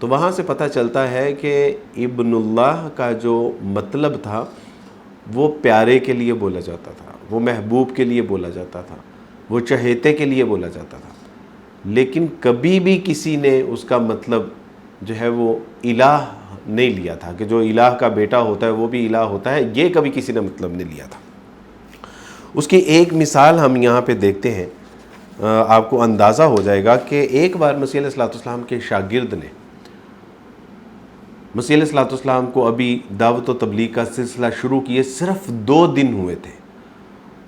تو وہاں سے پتہ چلتا ہے کہ ابن اللہ کا جو مطلب تھا وہ پیارے کے لیے بولا جاتا تھا، وہ محبوب کے لیے بولا جاتا تھا، وہ چہیتے کے لیے بولا جاتا تھا، لیکن کبھی بھی کسی نے اس کا مطلب جو ہے وہ الہ نہیں لیا تھا کہ جو الہ کا بیٹا ہوتا ہے وہ بھی الہ ہوتا ہے، یہ کبھی کسی نے مطلب نہیں لیا تھا۔ اس کی ایک مثال ہم یہاں پہ دیکھتے ہیں، آپ کو اندازہ ہو جائے گا کہ ایک بار مسیح علیہ السلام کے شاگرد نے مسیح علیہ السلام کو ابھی دعوت و تبلیغ کا سلسلہ شروع کیے صرف 2 دن ہوئے تھے،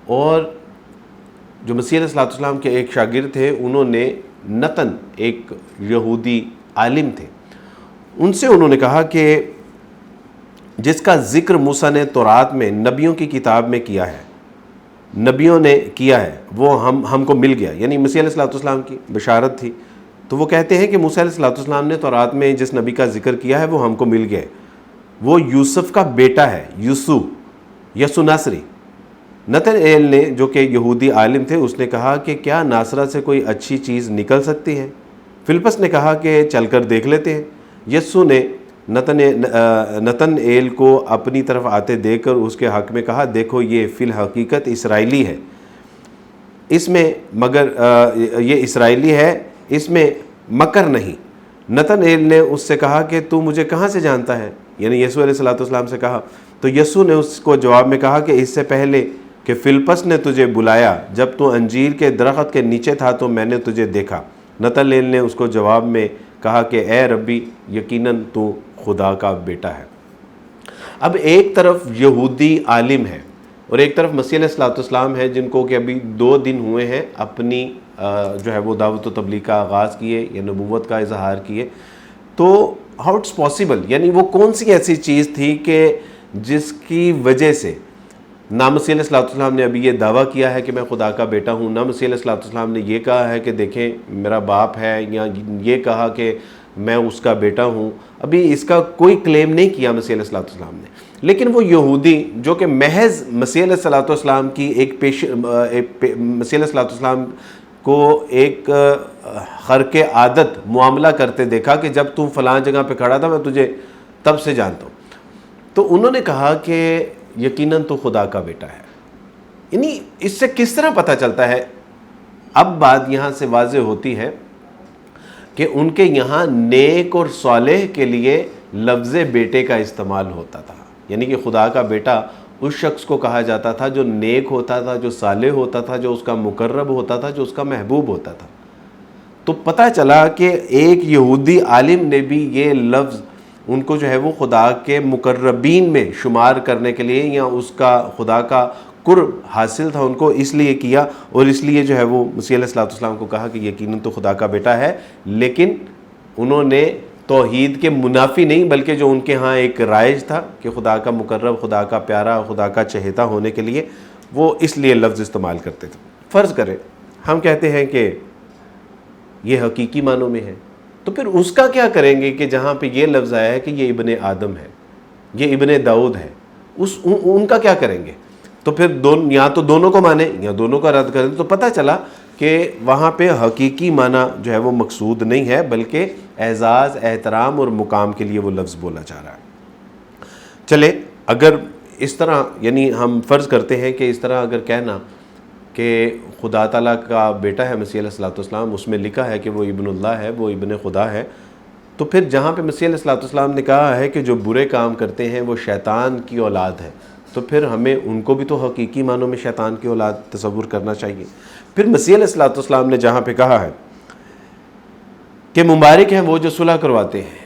اور جو مسیح علیہ السلام کے ایک شاگرد تھے انہوں نے نتن، ایک یہودی عالم تھے، ان سے انہوں نے کہا کہ جس کا ذکر موسیٰ نے تورات میں نبیوں کی کتاب میں کیا ہے، نبیوں نے کیا ہے، وہ ہم کو مل گیا، یعنی مسیح علیہ السلام کی بشارت تھی۔ تو وہ کہتے ہیں کہ موسیٰ علیہ السلام نے تورات میں جس نبی کا ذکر کیا ہے وہ ہم کو مل گیا، وہ یوسف کا بیٹا ہے، یسوع ناصری۔ نتنائیل نے، جو کہ یہودی عالم تھے، اس نے کہا کہ کیا ناصرت سے کوئی اچھی چیز نکل سکتی ہے؟ فلپس نے کہا کہ چل کر دیکھ لیتے ہیں۔ یسوع نے نتنائیل کو اپنی طرف آتے دیکھ کر اس کے حق میں کہا، دیکھو یہ فی الحقیقت اسرائیلی ہے، اس میں مگر یہ اسرائیلی ہے، اس میں مکر نہیں۔ نتنائیل نے اس سے کہا کہ تو مجھے کہاں سے جانتا ہے؟ یعنی یسوع علیہ السلام سے کہا۔ تو یسوع نے اس کو جواب میں کہا کہ اس سے پہلے کہ فلپس نے تجھے بلایا، جب تو انجیر کے درخت کے نیچے تھا تو میں نے تجھے دیکھا۔ نتنائیل نے اس کو جواب میں کہا کہ اے ربی، یقیناً تو خدا کا بیٹا ہے۔ اب ایک طرف یہودی عالم ہے اور ایک طرف مسیح علیہ السلام ہے، جن کو کہ ابھی 2 دن ہوئے ہیں اپنی جو ہے وہ دعوت و تبلیغ کا آغاز کیے یا نبوت کا اظہار کیے۔ تو ہاؤ اٹس پاسبل، یعنی وہ کون سی ایسی چیز تھی کہ جس کی وجہ سے نہ مسیح علیہ السلام نے ابھی یہ دعویٰ کیا ہے کہ میں خدا کا بیٹا ہوں، نہ مسیح علیہ السلام نے یہ کہا ہے کہ دیکھیں میرا باپ ہے، یا یہ کہا کہ میں اس کا بیٹا ہوں، ابھی اس کا کوئی کلیم نہیں کیا مسیح علیہ السلام نے۔ لیکن وہ یہودی جو کہ محض مسیح علیہ السلام کی مسیح علیہ السلام کو ایک خرق عادت معاملہ کرتے دیکھا کہ جب تم فلاں جگہ پہ کھڑا تھا میں تجھے تب سے جانتا ہوں، تو انہوں نے کہا کہ یقیناً تو خدا کا بیٹا ہے۔ یعنی اس سے کس طرح پتہ چلتا ہے؟ اب بات یہاں سے واضح ہوتی ہے کہ ان کے یہاں نیک اور صالح کے لیے لفظ بیٹے کا استعمال ہوتا تھا، یعنی کہ خدا کا بیٹا اس شخص کو کہا جاتا تھا جو نیک ہوتا تھا، جو صالح ہوتا تھا، جو اس کا مقرب ہوتا تھا، جو اس کا محبوب ہوتا تھا۔ تو پتہ چلا کہ ایک یہودی عالم نے بھی یہ لفظ ان کو جو ہے وہ خدا کے مقربین میں شمار کرنے کے لیے، یا اس کا خدا کا قرب حاصل تھا ان کو، اس لیے کیا، اور اس لیے جو ہے وہ مسیح علیہ السلام کو کہا کہ یقیناً تو خدا کا بیٹا ہے۔ لیکن انہوں نے توحید کے منافی نہیں، بلکہ جو ان کے ہاں ایک رائج تھا کہ خدا کا مقرب، خدا کا پیارا، خدا کا چہیتا ہونے کے لیے وہ اس لیے لفظ استعمال کرتے تھے۔ فرض کریں ہم کہتے ہیں کہ یہ حقیقی معنوں میں ہے، تو پھر اس کا کیا کریں گے کہ جہاں پہ یہ لفظ آیا ہے کہ یہ ابن آدم ہے، یہ ابن داؤد ہے، ان کا کیا کریں گے؟ تو پھر یا تو دونوں کو مانیں یا دونوں کا رد کریں۔ تو پتہ چلا کہ وہاں پہ حقیقی معنی جو ہے وہ مقصود نہیں ہے، بلکہ اعزاز، احترام اور مقام کے لیے وہ لفظ بولا جا رہا ہے۔ چلے، اگر اس طرح، یعنی ہم فرض کرتے ہیں کہ اس طرح اگر کہنا کہ خدا تعالیٰ کا بیٹا ہے مسیح علیہ السلام، اس میں لکھا ہے کہ وہ ابن اللہ ہے، وہ ابن خدا ہے، تو پھر جہاں پہ مسیح علیہ السلام نے کہا ہے کہ جو برے کام کرتے ہیں وہ شیطان کی اولاد ہے، تو پھر ہمیں ان کو بھی تو حقیقی معنوں میں شیطان کی اولاد تصور کرنا چاہیے۔ پھر مسیح علیہ السلام نے جہاں پہ کہا ہے کہ مبارک ہیں وہ جو صلح کرواتے ہیں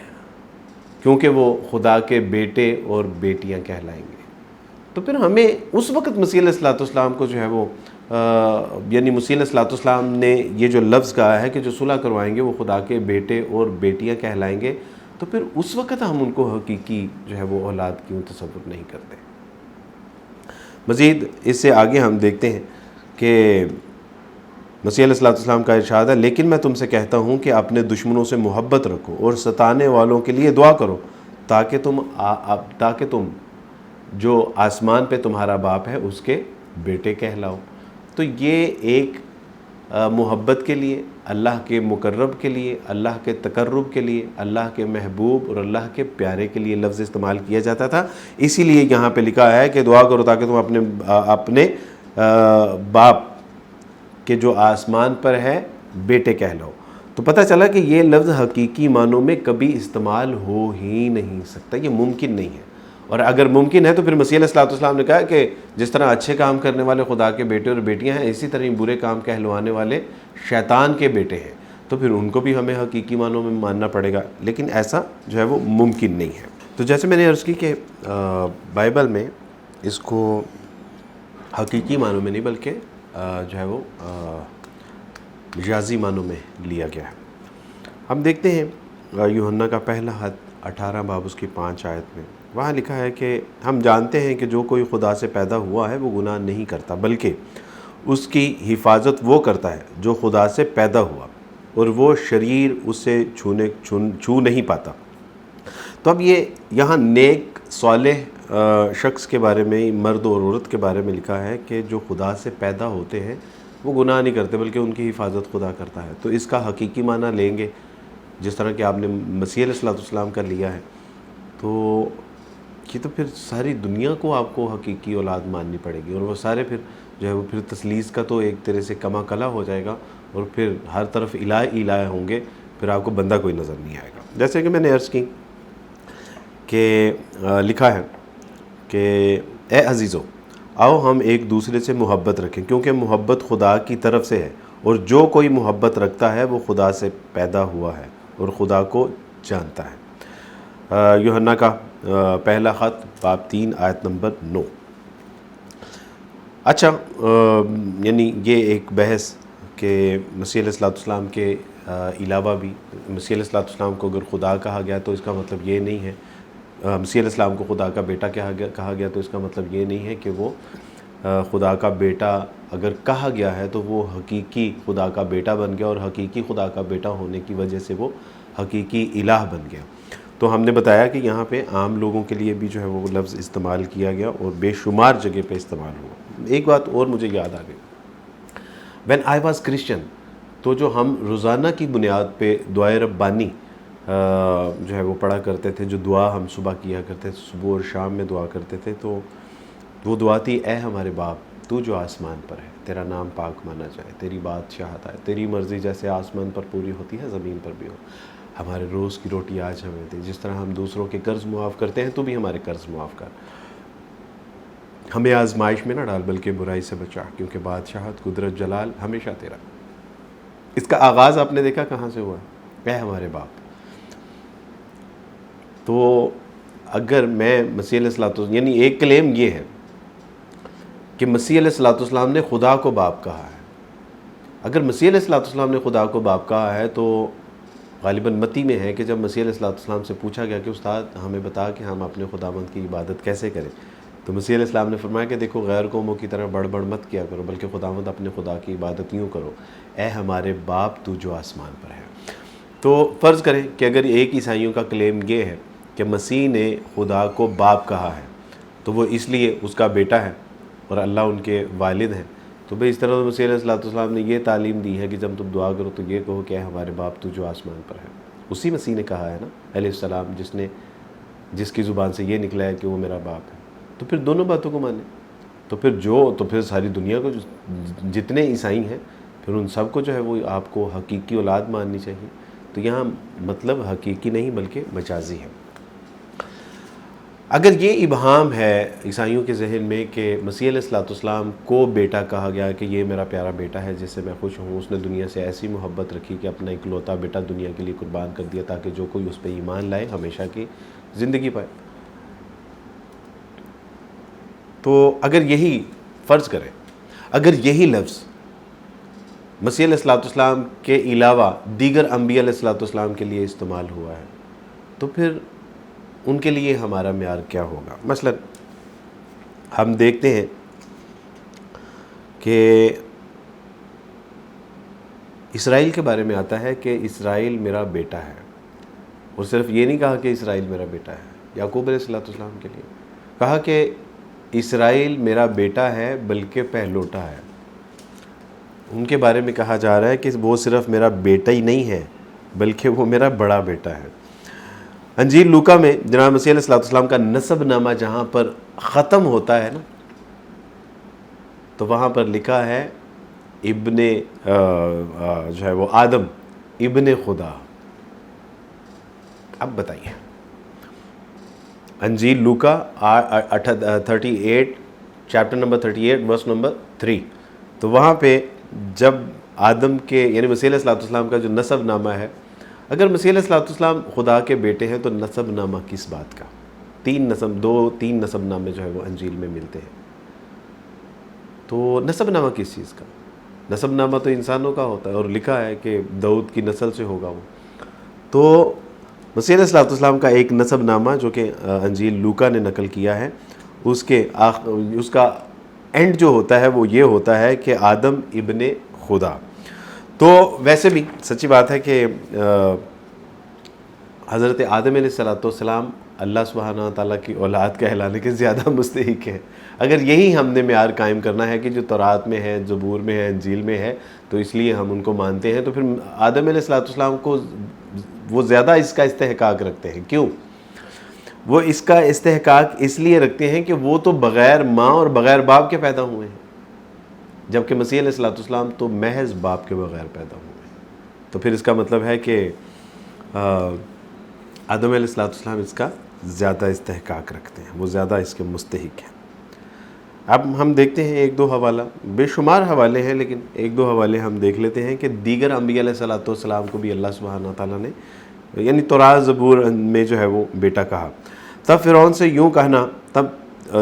کیونکہ وہ خدا کے بیٹے اور بیٹیاں کہلائیں گے، تو پھر ہمیں اس وقت مسیح علیہ السلام کو جو ہے وہ یعنی مسیح علیہ السلام نے یہ جو لفظ کہا ہے کہ جو صلح کروائیں گے وہ خدا کے بیٹے اور بیٹیاں کہلائیں گے، تو پھر اس وقت ہم ان کو حقیقی جو ہے وہ اولاد کیوں تصور نہیں کرتے۔ مزید اس سے آگے ہم دیکھتے ہیں کہ مسیح علیہ السلام کا ارشاد ہے، لیکن میں تم سے کہتا ہوں کہ اپنے دشمنوں سے محبت رکھو اور ستانے والوں کے لیے دعا کرو تاکہ تم جو آسمان پہ تمہارا باپ ہے اس کے بیٹے کہلاؤ۔ تو یہ ایک محبت کے لیے، اللہ کے مقرب کے لیے، اللہ کے تقرب کے لیے، اللہ کے محبوب اور اللہ کے پیارے کے لیے لفظ استعمال کیا جاتا تھا۔ اسی لیے یہاں پہ لکھا ہے کہ دعا کرو تاکہ تم اپنے باپ کہ جو آسمان پر ہے بیٹے کہہ لو۔ تو پتہ چلا کہ یہ لفظ حقیقی معنوں میں کبھی استعمال ہو ہی نہیں سکتا، یہ ممکن نہیں ہے۔ اور اگر ممکن ہے تو پھر مسیح علیہ السلام نے کہا کہ جس طرح اچھے کام کرنے والے خدا کے بیٹے اور بیٹیاں ہیں، اسی طرح برے کام کہلوانے والے شیطان کے بیٹے ہیں، تو پھر ان کو بھی ہمیں حقیقی معنوں میں ماننا پڑے گا، لیکن ایسا جو ہے وہ ممکن نہیں ہے۔ تو جیسے میں نے عرض کی کہ بائبل میں اس کو حقیقی معنوں میں نہیں بلکہ جو ہے وہ مجازی معنوں میں لیا گیا ہے۔ ہم دیکھتے ہیں یوحنا کا پہلا خط 18 باب اس کی 5 آیت میں، وہاں لکھا ہے کہ ہم جانتے ہیں کہ جو کوئی خدا سے پیدا ہوا ہے وہ گناہ نہیں کرتا، بلکہ اس کی حفاظت وہ کرتا ہے جو خدا سے پیدا ہوا، اور وہ شریر اسے چھو نہیں پاتا۔ تو اب یہ یہاں نیک صالح شخص کے بارے میں، مرد اور عورت کے بارے میں لکھا ہے کہ جو خدا سے پیدا ہوتے ہیں وہ گناہ نہیں کرتے بلکہ ان کی حفاظت خدا کرتا ہے۔ تو اس کا حقیقی معنی لیں گے جس طرح کہ آپ نے مسیح علیہ السلام کا لیا ہے، تو یہ تو پھر ساری دنیا کو آپ کو حقیقی اولاد ماننی پڑے گی، اور وہ سارے پھر جو ہے وہ پھر تثلیث کا تو ایک طرح سے کما کلا ہو جائے گا، اور پھر ہر طرف الہ الہ ہوں گے، پھر آپ کو بندہ کوئی نظر نہیں آئے گا۔ جیسے کہ میں نے عرض کی کہ لکھا ہے کہ اے عزیزو آؤ ہم ایک دوسرے سے محبت رکھیں، کیونکہ محبت خدا کی طرف سے ہے، اور جو کوئی محبت رکھتا ہے وہ خدا سے پیدا ہوا ہے اور خدا کو جانتا ہے۔ یوحنا کا پہلا خط باب 3 آیت نمبر 9۔ اچھا، یعنی یہ ایک بحث کہ مسیح علیہ السلام کے علاوہ بھی مسیح علیہ السلام کو اگر خدا کہا گیا تو اس کا مطلب یہ نہیں ہے، مسیح علیہ السلام کو خدا کا بیٹا کہا گیا تو اس کا مطلب یہ نہیں ہے کہ وہ خدا کا بیٹا اگر کہا گیا ہے تو وہ حقیقی خدا کا بیٹا بن گیا، اور حقیقی خدا کا بیٹا ہونے کی وجہ سے وہ حقیقی الہ بن گیا۔ تو ہم نے بتایا کہ یہاں پہ عام لوگوں کے لیے بھی جو ہے وہ لفظ استعمال کیا گیا اور بے شمار جگہ پہ استعمال ہوا۔ ایک بات اور مجھے یاد آ گئی، when I was Christian، تو جو ہم روزانہ کی بنیاد پہ دعائے ربانی جو ہے وہ پڑھا کرتے تھے، جو دعا ہم صبح کیا کرتے تھے، صبح اور شام میں دعا کرتے تھے، تو وہ دعا تھی اے ہمارے باپ تو جو آسمان پر ہے، تیرا نام پاک مانا جائے، تیری بادشاہت آئے، تیری مرضی جیسے آسمان پر پوری ہوتی ہے زمین پر بھی ہو، ہمارے روز کی روٹی آج ہمیں دے، جس طرح ہم دوسروں کے قرض معاف کرتے ہیں تو بھی ہمارے قرض معاف کر، ہمیں آزمائش میں نہ ڈال بلکہ برائی سے بچا، کیونکہ بادشاہت قدرت جلال ہمیشہ تیرا۔ اس کا آغاز آپ نے دیکھا کہاں سے ہوا، اے ہمارے باپ۔ تو اگر میں مسیح علیہ السلام، یعنی ایک کلیم یہ ہے کہ مسیح علیہ السلام نے خدا کو باپ کہا ہے۔ اگر مسیح علیہ السلام نے خدا کو باپ کہا ہے تو غالباً متی میں ہے کہ جب مسیح علیہ السلام سے پوچھا گیا کہ استاد ہمیں بتا کہ ہم اپنے خداوند کی عبادت کیسے کریں، تو مسیح علیہ السلام نے فرمایا کہ دیکھو غیر قوموں کی طرح بڑھ بڑھ مت کیا کرو بلکہ خداوند اپنے خدا کی عبادت یوں کرو، اے ہمارے باپ تو جو آسمان پر ہے۔ تو فرض کریں کہ اگر ایک عیسائیوں کا کلیم یہ ہے کہ مسیح نے خدا کو باپ کہا ہے تو وہ اس لیے اس کا بیٹا ہے اور اللہ ان کے والد ہیں، تو بھئی اس طرح مسیح علیہ السلام نے یہ تعلیم دی ہے کہ جب تم دعا کرو تو یہ کہو کہ اے ہمارے باپ تو جو آسمان پر ہے۔ اسی مسیح نے کہا ہے نا علیہ السلام، جس کی زبان سے یہ نکلا ہے کہ وہ میرا باپ ہے، تو پھر دونوں باتوں کو مانیں۔ تو پھر ساری دنیا کو جتنے عیسائی ہیں پھر ان سب کو جو ہے وہ آپ کو حقیقی اولاد ماننی چاہیے۔ تو یہاں مطلب حقیقی نہیں بلکہ مجازی ہے۔ اگر یہ ابہام ہے عیسائیوں کے ذہن میں کہ مسیح علیہ السلام کو بیٹا کہا گیا کہ یہ میرا پیارا بیٹا ہے جس سے میں خوش ہوں، اس نے دنیا سے ایسی محبت رکھی کہ اپنا اکلوتا بیٹا دنیا کے لیے قربان کر دیا تاکہ جو کوئی اس پہ ایمان لائے ہمیشہ کی زندگی پائے، تو اگر یہی فرض کریں، اگر یہی لفظ مسیح علیہ السلام کے علاوہ دیگر انبیاء علیہ السلام کے لیے استعمال ہوا ہے تو پھر ان کے لیے ہمارا معیار کیا ہوگا؟ مثلا ہم دیکھتے ہیں کہ اسرائیل کے بارے میں آتا ہے کہ اسرائیل میرا بیٹا ہے، اور صرف یہ نہیں کہا کہ اسرائیل میرا بیٹا ہے، یعقوب علیہ السلام کے لیے کہا کہ اسرائیل میرا بیٹا ہے بلکہ پہلوٹا ہے، ان کے بارے میں کہا جا رہا ہے کہ وہ صرف میرا بیٹا ہی نہیں ہے بلکہ وہ میرا بڑا بیٹا ہے۔ انجیل لوکا میں جناب مسیح علیہ السلام کا نسب نامہ جہاں پر ختم ہوتا ہے نا، تو وہاں پر لکھا ہے ابن جو ہے وہ آدم ابن خدا۔ اب بتائیے، انجیل لوکا 38 چیپٹر نمبر 38 ورس نمبر 3، تو وہاں پہ جب آدم کے یعنی مسیح علیہ السلام کا جو نسب نامہ ہے، اگر مسیح علیہ السلام خدا کے بیٹے ہیں تو نسب نامہ کس بات کا؟ تین نسب نامے جو ہے وہ انجیل میں ملتے ہیں، تو نسب نامہ کس چیز کا؟ نسب نامہ تو انسانوں کا ہوتا ہے، اور لکھا ہے کہ داؤد کی نسل سے ہوگا وہ۔ تو مسیح علیہ السلام کا ایک نسب نامہ جو کہ انجیل لوکا نے نقل کیا ہے، اس کا اینڈ جو ہوتا ہے وہ یہ ہوتا ہے کہ آدم ابن خدا۔ تو ویسے بھی سچی بات ہے کہ حضرت آدم علیہ السلام اللہ سبحانہ تعالیٰ کی اولاد کہلانے کے زیادہ مستحق ہے۔ اگر یہی ہم نے معیار قائم کرنا ہے کہ جو تورات میں ہے، زبور میں ہے، انجیل میں ہے، تو اس لیے ہم ان کو مانتے ہیں، تو پھر آدم علیہ السلام کو وہ زیادہ اس کا استحقاق رکھتے ہیں۔ کیوں؟ وہ اس کا استحقاق اس لیے رکھتے ہیں کہ وہ تو بغیر ماں اور بغیر باپ کے پیدا ہوئے ہیں، جبکہ مسیح علیہ السلام تو محض باپ کے بغیر پیدا ہوئے ہیں۔ تو پھر اس کا مطلب ہے کہ آدم علیہ السلام اس کا زیادہ استحقاق رکھتے ہیں، وہ زیادہ اس کے مستحق ہیں۔ اب ہم دیکھتے ہیں ایک دو حوالہ، بے شمار حوالے ہیں لیکن ایک دو حوالے ہم دیکھ لیتے ہیں کہ دیگر انبیاء علیہ السلام کو بھی اللہ سبحانہ تعالیٰ نے یعنی تورات زبور میں جو ہے وہ بیٹا کہا۔ تب فرعون سے یوں کہنا، تب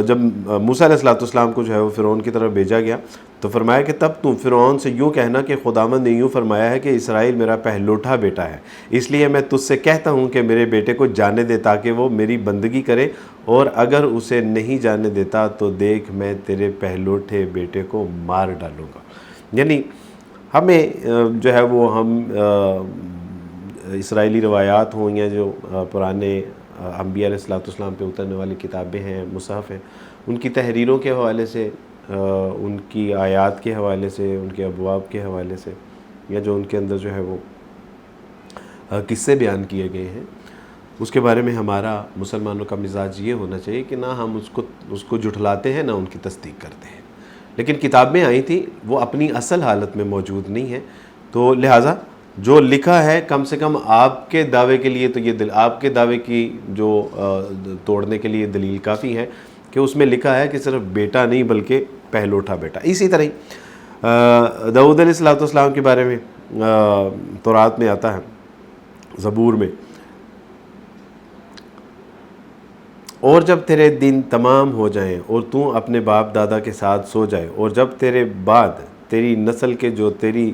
جب موسیٰ علیہ السلام کو جو ہے وہ فرعون کی طرف بھیجا گیا تو فرمایا کہ تب تم فرعون سے یوں کہنا کہ خداوند نے یوں فرمایا ہے کہ اسرائیل میرا پہلوٹا بیٹا ہے، اس لیے میں تجھ سے کہتا ہوں کہ میرے بیٹے کو جانے دے تاکہ وہ میری بندگی کرے، اور اگر اسے نہیں جانے دیتا تو دیکھ میں تیرے پہلوٹے بیٹے کو مار ڈالوں گا۔ یعنی ہمیں جو ہے وہ ہم اسرائیلی روایات ہوں یا جو پرانے انبیاء علیہ السلام پہ اترنے والی کتابیں ہیں، مصحف ہیں، ان کی تحریروں کے حوالے سے، ان کی آیات کے حوالے سے، ان کے ابواب کے حوالے سے، یا جو ان کے اندر جو ہے وہ قصے بیان کیے گئے ہیں، اس کے بارے میں ہمارا مسلمانوں کا مزاج یہ ہونا چاہیے کہ نہ ہم اس کو جھٹلاتے ہیں نہ ان کی تصدیق کرتے ہیں۔ لیکن کتابیں آئی تھیں وہ اپنی اصل حالت میں موجود نہیں ہیں، تو لہٰذا جو لکھا ہے کم سے کم آپ کے دعوے کے لیے تو یہ آپ کے دعوے کی جو توڑنے کے لیے دلیل کافی ہے کہ اس میں لکھا ہے کہ صرف بیٹا نہیں بلکہ پہلوٹا بیٹا۔ اسی طرح داؤد علیہ السلام کے بارے میں تورات میں آتا ہے، زبور میں، اور جب تیرے دن تمام ہو جائیں اور تو اپنے باپ دادا کے ساتھ سو جائے، اور جب تیرے بعد تیری نسل کے جو تیری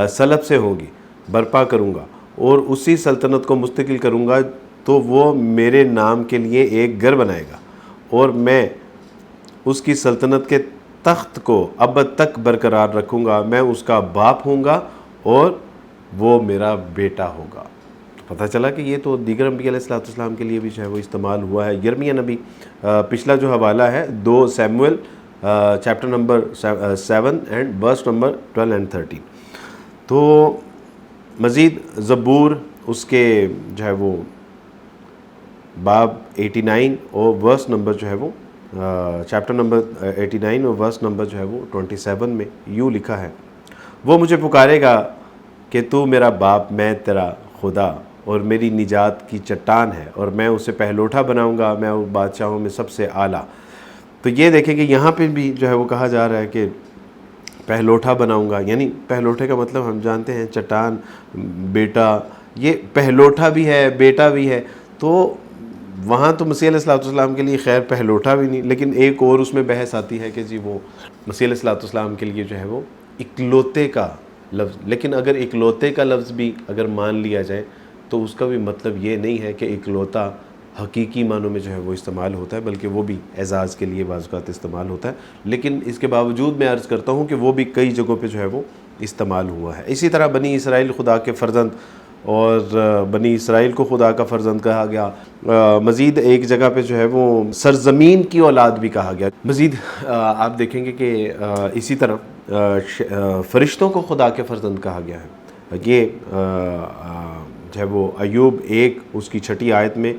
سلب سے ہوگی برپا کروں گا اور اسی سلطنت کو مستقل کروں گا، تو وہ میرے نام کے لیے ایک گھر بنائے گا، اور میں اس کی سلطنت کے تخت کو ابد تک برقرار رکھوں گا، میں اس کا باپ ہوں گا اور وہ میرا بیٹا ہوگا۔ پتہ چلا کہ یہ تو دیگر انبیاء علیہ السلام کے لیے بھی جو ہے وہ استعمال ہوا ہے۔ یرمیہ نبی پچھلا جو حوالہ ہے 2 Samuel chapter number 7 and verse number 12 and 13۔ تو مزید زبور اس کے جو ہے وہ باب 89 اور ورس نمبر جو ہے وہ چیپٹر نمبر 89 اور ورس نمبر جو ہے وہ 27 میں یوں لکھا ہے، وہ مجھے پکارے گا کہ تو میرا باپ، میں تیرا خدا اور میری نجات کی چٹان ہے، اور میں اسے پہلوٹا بناؤں گا، میں اس بادشاہوں میں سب سے اعلیٰ۔ تو یہ دیکھیں کہ یہاں پہ بھی جو ہے وہ کہا جا رہا ہے کہ پہلوٹا بناؤں گا، یعنی پہلوٹے کا مطلب ہم جانتے ہیں چٹان، بیٹا، یہ پہلوٹا بھی ہے بیٹا بھی ہے۔ تو وہاں تو مسیح علیہ السلام کے لیے خیر پہلوٹا بھی نہیں، لیکن ایک اور اس میں بحث آتی ہے کہ جی وہ مسیح علیہ السلام کے لیے جو ہے وہ اکلوتے کا لفظ، لیکن اگر اکلوتے کا لفظ بھی اگر مان لیا جائے تو اس کا بھی مطلب یہ نہیں ہے کہ اکلوتا حقیقی معنوں میں جو ہے وہ استعمال ہوتا ہے، بلکہ وہ بھی اعزاز کے لیے بعض اوقات استعمال ہوتا ہے۔ لیکن اس کے باوجود میں عرض کرتا ہوں کہ وہ بھی کئی جگہوں پہ جو ہے وہ استعمال ہوا ہے۔ اسی طرح بنی اسرائیل خدا کے فرزند اور بنی اسرائیل کو خدا کا فرزند کہا گیا۔ مزید ایک جگہ پہ جو ہے وہ سرزمین کی اولاد بھی کہا گیا۔ مزید آپ دیکھیں گے کہ اسی طرح فرشتوں کو خدا کے فرزند کہا گیا ہے۔ یہ جو ہے وہ ایوب 1 اس کی 6 آیت میں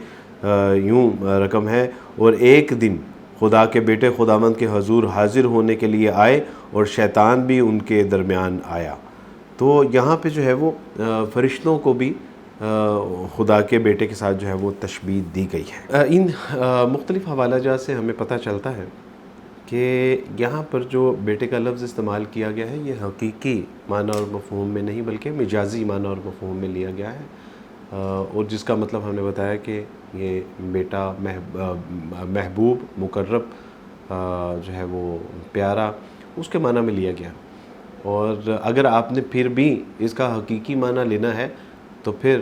یوں رقم ہے، اور ایک دن خدا کے بیٹے خداوند کے حضور حاضر ہونے کے لیے آئے اور شیطان بھی ان کے درمیان آیا۔ تو یہاں پہ جو ہے وہ فرشتوں کو بھی خدا کے بیٹے کے ساتھ جو ہے وہ تشبیہ دی گئی ہے۔ ان مختلف حوالہ جات سے ہمیں پتہ چلتا ہے کہ یہاں پر جو بیٹے کا لفظ استعمال کیا گیا ہے یہ حقیقی معنی اور مفہوم میں نہیں بلکہ مجازی معنی اور مفہوم میں لیا گیا ہے، اور جس کا مطلب ہم نے بتایا کہ یہ بیٹا محبوب، مقرب، جو ہے وہ پیارا، اس کے معنی میں لیا گیا۔ اور اگر آپ نے پھر بھی اس کا حقیقی معنی لینا ہے تو پھر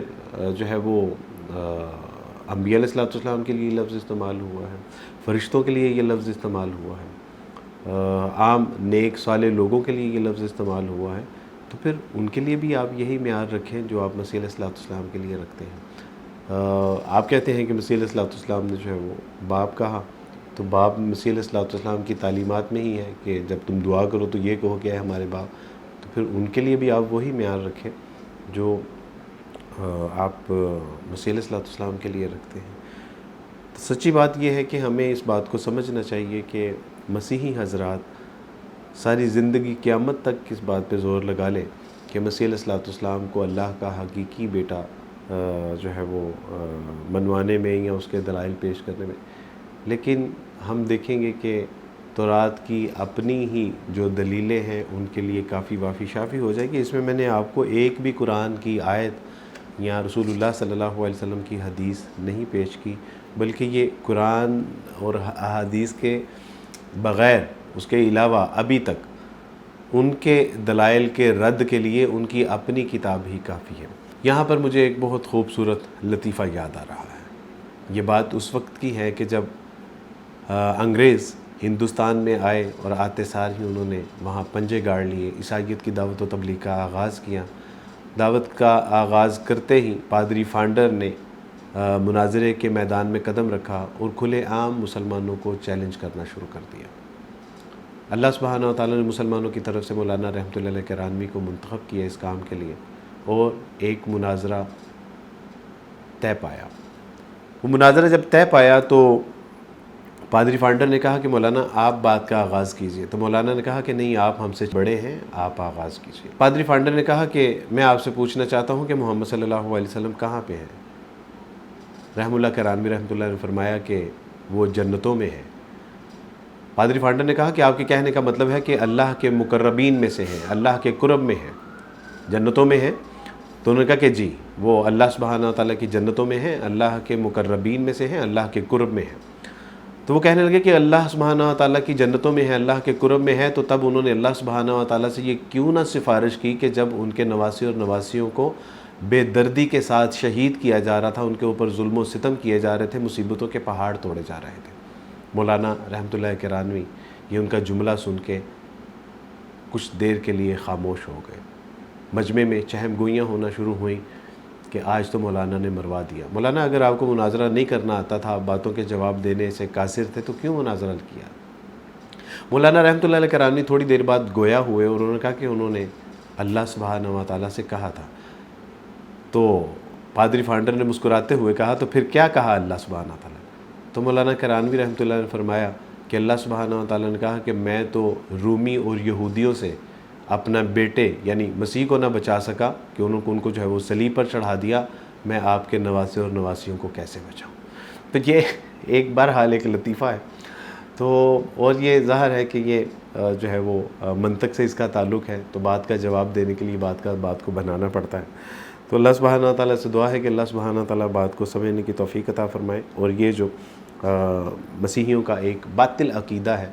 جو ہے وہ انبیاء علیہ السلام کے لیے لفظ استعمال ہوا ہے، فرشتوں کے لیے یہ لفظ استعمال ہوا ہے، عام نیک صالح لوگوں کے لیے یہ لفظ استعمال ہوا ہے، تو پھر ان کے لیے بھی آپ یہی معیار رکھیں جو آپ مسیح علیہ السلام کے لیے رکھتے ہیں۔ آپ کہتے ہیں کہ مسیح علیہ السلام نے جو ہے وہ باپ کہا، تو باپ مسیح علیہ السلام کی تعلیمات میں ہی ہے کہ جب تم دعا کرو تو یہ کہو کہ اے ہمارے باپ، تو پھر ان کے لیے بھی آپ وہی معیار رکھیں جو آپ مسیح علیہ السلام کے لیے رکھتے ہیں۔ تو سچی بات یہ ہے کہ ہمیں اس بات کو سمجھنا چاہیے کہ مسیحی حضرات ساری زندگی قیامت تک اس بات پہ زور لگا لیں کہ مسیح علیہ السلام کو اللہ کا حقیقی بیٹا جو ہے وہ منوانے میں یا اس کے دلائل پیش کرنے میں، لیکن ہم دیکھیں گے کہ تورات کی اپنی ہی جو دلیلیں ہیں ان کے لیے کافی وافی شافی ہو جائے گی۔ اس میں نے آپ کو ایک بھی قرآن کی آیت یا رسول اللہ صلی اللہ علیہ وسلم کی حدیث نہیں پیش کی، بلکہ یہ قرآن اور احادیث کے بغیر، اس کے علاوہ ابھی تک ان کے دلائل کے رد کے لیے ان کی اپنی کتاب ہی کافی ہے۔ یہاں پر مجھے ایک بہت خوبصورت لطیفہ یاد آ رہا ہے۔ یہ بات اس وقت کی ہے کہ جب انگریز ہندوستان میں آئے اور آتے سال ہی انہوں نے وہاں پنجے گاڑ لیے، عیسائیت کی دعوت و تبلیغ کا آغاز کیا۔ دعوت کا آغاز کرتے ہی پادری فانڈر نے مناظرے کے میدان میں قدم رکھا اور کھلے عام مسلمانوں کو چیلنج کرنا شروع کر دیا۔ اللہ سبحانہ و تعالیٰ نے مسلمانوں کی طرف سے مولانا رحمۃ اللہ علیہ کرانوی کو منتخب کیا اس کام کے لیے، اور ایک مناظرہ طے پایا۔ وہ مناظرہ جب طے پایا تو پادری فانڈر نے کہا کہ مولانا آپ بات کا آغاز کیجئے، تو مولانا نے کہا کہ نہیں، آپ ہم سے بڑے ہیں، آپ آغاز کیجئے۔ پادری فانڈر نے کہا کہ میں آپ سے پوچھنا چاہتا ہوں کہ محمد صلی اللہ علیہ وسلم کہاں پہ ہیں؟ رحمۃ اللہ کرانوی رحمۃ اللہ نے فرمایا کہ وہ جنتوں میں ہے۔ پادری فانڈر نے کہا کہ آپ کے کہنے کا مطلب ہے کہ اللہ کے مقربین میں سے ہیں، اللہ کے قرب میں ہیں، جنتوں میں ہیں؟ تو انہوں نے کہا کہ جی، وہ اللہ سبحانہ و تعالیٰ کی جنتوں میں ہیں، اللہ کے مقربین میں سے ہیں، اللہ کے قرب میں ہیں۔ تو وہ کہنے لگے کہ اللہ سبحانہ و تعالیٰ کی جنتوں میں ہے، اللہ کے قرب میں ہے، تو تب انہوں نے اللہ سبحانہ و تعالیٰ سے یہ کیوں نہ سفارش کی کہ جب ان کے نواسی اور نواسیوں کو بے دردی کے ساتھ شہید کیا جا رہا تھا، ان کے اوپر ظلم و ستم کیے جا رہے تھے، مصیبتوں کے پہاڑ توڑے جا رہے تھے۔ مولانا رحمۃ اللہ کرانوی یہ ان کا جملہ سن کے کچھ دیر کے لیے خاموش ہو گئے۔ مجمع میں چہم گوئیاں ہونا شروع ہوئیں کہ آج تو مولانا نے مروا دیا۔ مولانا اگر آپ کو مناظرہ نہیں کرنا آتا تھا، آپ باتوں کے جواب دینے سے قاصر تھے، تو کیوں مناظرہ کیا؟ مولانا رحمۃ اللہ علیہ کرانوی تھوڑی دیر بعد گویا ہوئے اور انہوں نے کہا کہ انہوں نے اللہ سبحانہ و تعالیٰ سے کہا تھا۔ تو پادری فانڈر نے مسکراتے ہوئے کہا تو پھر کیا کہا اللہ سبحانہ و تعالیٰ؟ تو مولانا کرانوی رحمۃ اللہ نے فرمایا کہ اللہ سبحانہ و تعالیٰ نے کہا کہ میں تو رومی اور یہودیوں سے اپنا بیٹے یعنی مسیح کو نہ بچا سکا کہ ان کو جو ہے وہ صلیب پر چڑھا دیا، میں آپ کے نواسے اور نواسیوں کو کیسے بچاؤں؟ تو یہ ایک بہرحال ایک لطیفہ ہے۔ تو اور یہ ظاہر ہے کہ یہ جو ہے وہ منطق سے اس کا تعلق ہے، تو بات کا جواب دینے کے لیے بات کو بنانا پڑتا ہے۔ تو اللہ سبحانہ و تعالیٰ سے دعا ہے کہ اللہ سبحانہ و تعالیٰ بات کو سمجھنے کی توفیق عطا فرمائے، اور یہ جو مسیحیوں کا ایک باطل عقیدہ ہے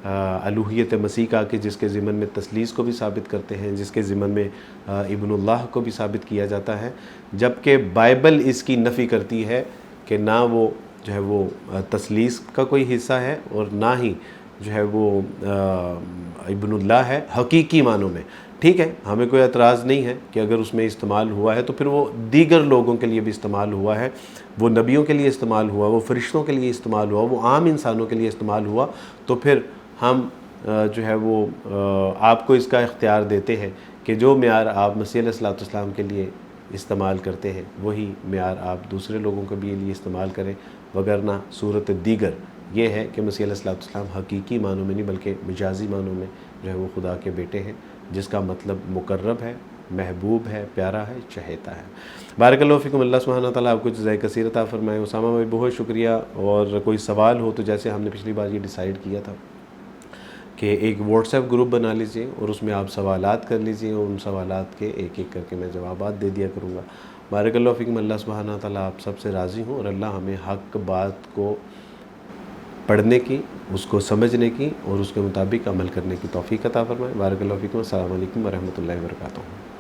الوہیت مسیح کا، کہ جس کے ضمن میں تثلیث کو بھی ثابت کرتے ہیں، جس کے ضمن میں ابن اللہ کو بھی ثابت کیا جاتا ہے، جبکہ بائبل اس کی نفی کرتی ہے کہ نہ وہ جو ہے وہ تثلیث کا کوئی حصہ ہے اور نہ ہی جو ہے وہ ابن اللہ ہے حقیقی معنوں میں، ٹھیک ہے، ہمیں کوئی اعتراض نہیں ہے کہ اگر اس میں استعمال ہوا ہے تو پھر وہ دیگر لوگوں کے لیے بھی استعمال ہوا ہے، وہ نبیوں کے لیے استعمال ہوا، وہ فرشتوں کے لیے استعمال ہوا، وہ عام انسانوں کے لیے استعمال ہوا، تو پھر ہم جو ہے وہ آپ کو اس کا اختیار دیتے ہیں کہ جو معیار آپ مسیح علیہ الصلوۃ والسلام کے لیے استعمال کرتے ہیں وہی معیار آپ دوسرے لوگوں کے بھی لیے استعمال کریں، وگرنہ صورت دیگر یہ ہے کہ مسیح علیہ الصلوۃ والسلام حقیقی معنوں میں نہیں بلکہ مجازی معنوں میں جو ہے وہ خدا کے بیٹے ہیں، جس کا مطلب مقرب ہے، محبوب ہے، پیارا ہے، چہیتا ہے۔ بارک اللہ فیکم، اللہ سبحانہ تعالیٰ آپ کو جزائے کثیر عطا فرمائے۔ اسامہ بھائی بہت شکریہ، اور کوئی سوال ہو تو جیسے ہم نے پچھلی بار یہ ڈیسائیڈ کیا تھا کہ ایک واٹس ایپ گروپ بنا لیجئے اور اس میں آپ سوالات کر لیجئے، اور ان سوالات کے ایک ایک کر کے میں جوابات دے دیا کروں گا۔ بارک اللہ فیکم، اللہ سبحانہ تعالیٰ آپ سب سے راضی ہوں، اور اللہ ہمیں حق بات کو پڑھنے کی، اس کو سمجھنے کی اور اس کے مطابق عمل کرنے کی توفیق عطا فرمائے۔ بارک اللہ فیکم، السلام علیکم ورحمۃ اللہ وبرکاتہ۔